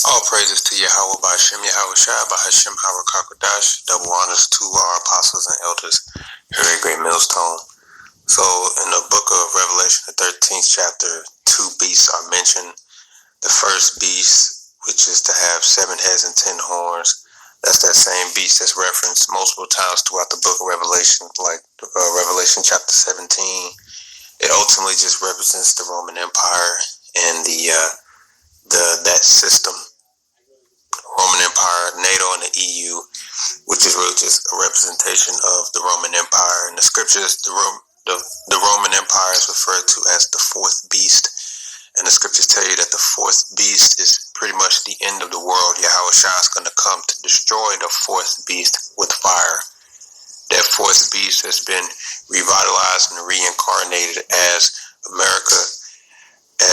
All praises to Yahweh Bashem, Yahweh Shai, Bahashem, Harakakadash, double honors to our apostles and elders here at Great Millstone. So, in the book of Revelation, the 13th chapter, two beasts are mentioned. The first beast, which is to have 7 heads and 10 horns, that's that same beast that's referenced multiple times throughout the book of Revelation, like Revelation chapter 17. It ultimately just represents the Roman Empire and that system. Roman Empire, NATO, and the EU, which is really just a representation of the Roman Empire. In the scriptures, the Roman Empire is referred to as the fourth beast, and the scriptures tell you that the fourth beast is pretty much the end of the world. Yahweh Shai is going to come to destroy the fourth beast with fire. That fourth beast has been revitalized and reincarnated as America,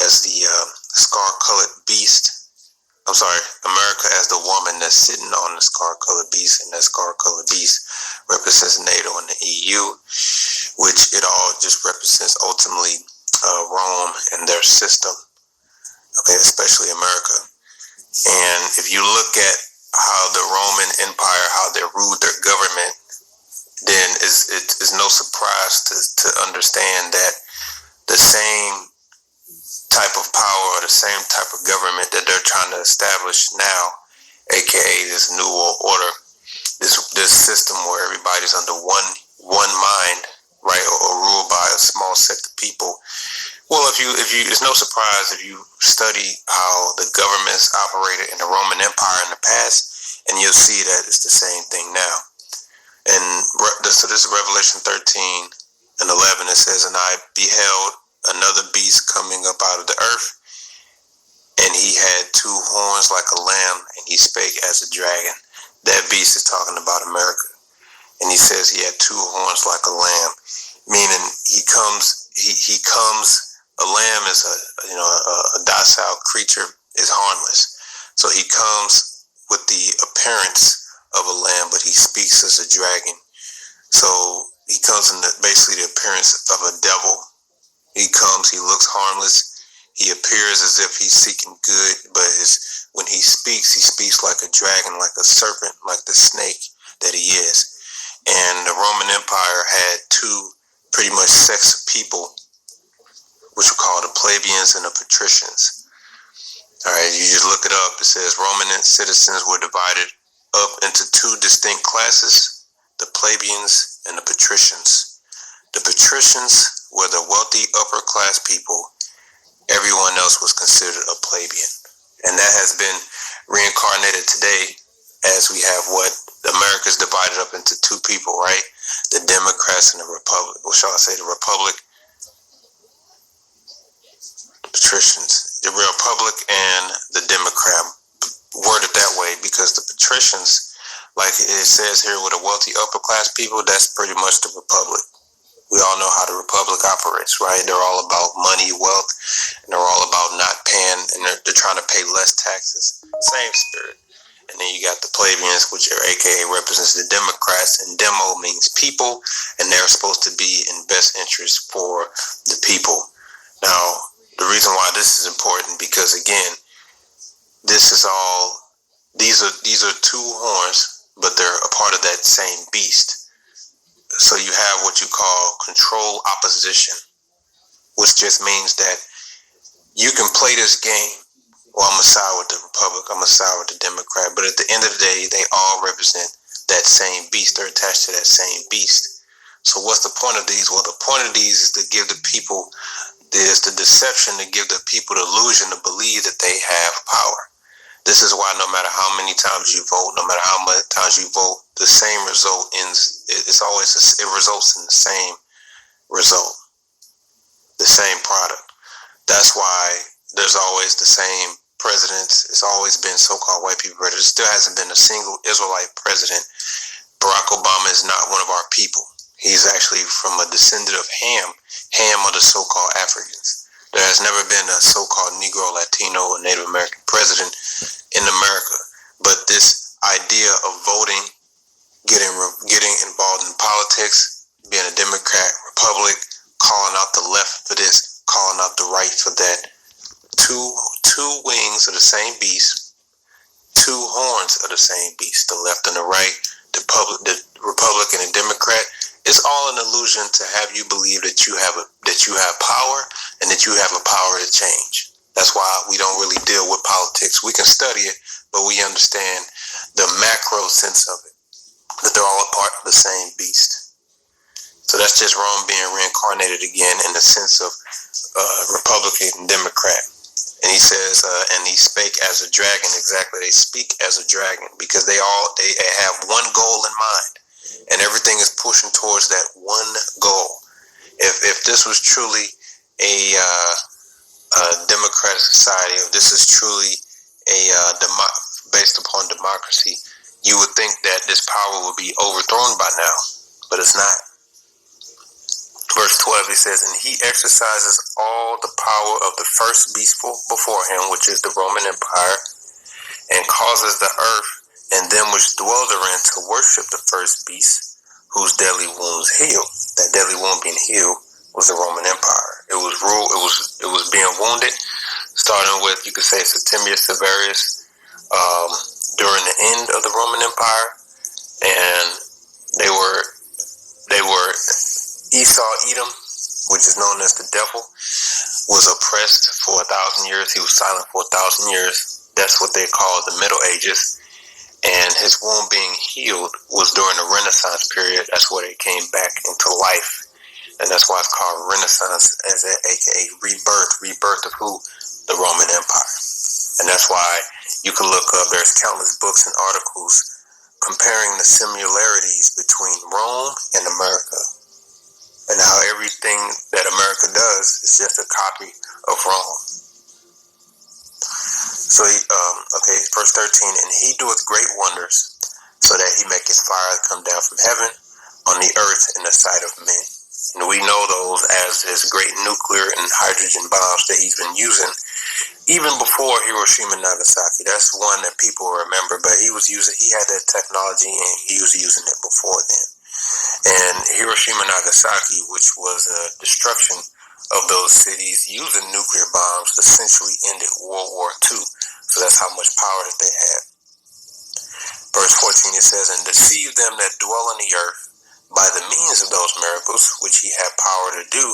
as the scar-colored beast. America as the woman that's sitting on the scar-colored beast, and that scar-colored beast represents NATO and the EU, which it all just represents ultimately Rome and their system, okay, especially America. And if you look at how the Roman Empire, how they ruled their government, then it's no surprise to understand that the same type of power or the same type of government that they're trying to establish now, aka this new world order, this system where everybody's under one mind, right, or ruled by a small set of people. Well, if you it's no surprise if you study how the governments operated in the Roman Empire in the past, and you'll see that it's the same thing now. And so this is Revelation 13 and 11. It says, "And I beheld another beast coming up out of the earth, and he had 2 horns like a lamb, and he spake as a dragon." That beast is talking about America, and he says he had 2 horns like a lamb, meaning he comes. A lamb is a docile creature, is harmless, so he comes with the appearance of a lamb, but he speaks as a dragon. So he comes in basically the appearance of a devil. He comes, he looks harmless, he appears as if he's seeking good, but when he speaks like a dragon, like a serpent, like the snake that he is. And the Roman Empire had 2 pretty much sects of people, which were called the plebeians and the patricians. All right, you just look it up. It says Roman citizens were divided up into 2 distinct classes, the plebeians and the patricians. The patricians were the wealthy upper class people. Everyone else was considered a plebeian. And that has been reincarnated today as we have what America's divided up into 2 people, right? The Democrats and the Republic, or shall I say the Republic, patricians, the Republic and the Democrat. Worded that way because the patricians, like it says here with the wealthy upper class people, that's pretty much the Republic. We all know how the Republic operates, right? They're all about money, wealth, and they're all about not paying, and they're trying to pay less taxes. Same spirit. And then you got the plebeians, which are aka represents the Democrats, and demo means people, and they're supposed to be in best interest for the people. Now, the reason why this is important, because again, these are 2 horns, but they're a part of that same beast. So you have what you call control opposition, which just means that you can play this game. Well, I'm going to side with the Republic, I'm going to side with the Democrat, but at the end of the day, they all represent that same beast. They're attached to that same beast. So what's the point of these? Well, the point of these is to give the people, there's the deception to give the people the illusion to believe that they have power. This is why no matter how many times you vote, no matter how many times you vote, the same result ends. It results in the same result, the same product. That's why there's always the same presidents. It's always been so-called white people, but there still hasn't been a single Israelite president. Barack Obama is not one of our people. He's actually from a descendant of Ham are the so-called Africans. There has never been a so-called Negro, Latino, or Native American president in America. But this idea of voting, getting involved in politics, being a Democrat, Republic, calling out the left for this, calling out the right for that, two wings of the same beast, two horns of the same beast, the left and the right, the Republican and Democrat. It's all an illusion to have you believe that you have power and that you have a power to change. That's why we don't really deal with politics. We can study it, but we understand the macro sense of it, that they're all a part of the same beast. So that's just Rome being reincarnated again in the sense of Republican and Democrat. And he says, and he spake as a dragon. Exactly, they speak as a dragon because they have one goal in mind, and everything is pushing towards that one goal. If this was truly a democratic society, if this is truly based upon democracy, you would think that this power would be overthrown by now, but it's not. Verse 12, he says, and he exercises all the power of the first beast before him, which is the Roman Empire, and causes the earth and them which dwell therein to worship the first beast, whose deadly wounds heal. That deadly wound being healed was the Roman Empire. It was being wounded, starting with, you could say, Septimius Severus, during the end of the Roman Empire, and they were Esau, Edom, which is known as the devil, was oppressed for 1,000 years. He was silent for 1,000 years. That's what they call the Middle Ages. And his wound being healed was during the Renaissance period. That's where they came back into life. And that's why it's called Renaissance, aka rebirth of who? The Roman Empire. And that's why you can look up, there's countless books and articles comparing the similarities between Rome and America, and how everything that America does is just a copy of Rome. So, verse 13, and he doeth great wonders, so that he maketh fire come down from heaven on the earth in the sight of men. And we know those as his great nuclear and hydrogen bombs that he's been using even before Hiroshima and Nagasaki. That's one that people remember, but he had that technology and he was using it before then. And Hiroshima and Nagasaki, which was a destruction of those cities using nuclear bombs, essentially ended World War II. So that's how much power that they had. Verse 14, it says, and deceive them that dwell on the earth by the means of those miracles, which he had power to do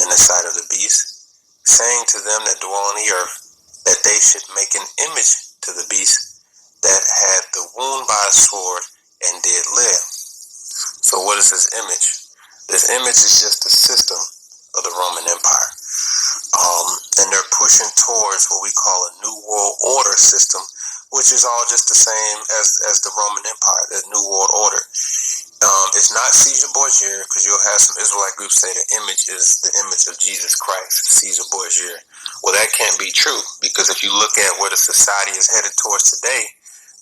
in the sight of the beast, saying to them that dwell on the earth, that they should make an image to the beast that had the wound by a sword and did live. So what is this image? This image is just the system of the Roman Empire. And they're pushing towards what we call a New World Order system, which is all just the same as the Roman Empire, the New World Order. It's not Caesar Borgia, because you'll have some Israelite groups say the image is the image of Jesus Christ, Caesar Borgia. Well, that can't be true, because if you look at where the society is headed towards today,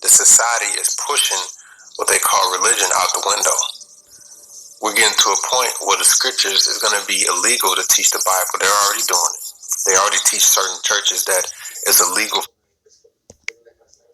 the society is pushing what they call religion out the window. We're getting to a point where the scriptures is going to be illegal to teach the Bible. They're already doing it. They already teach certain churches that it's illegal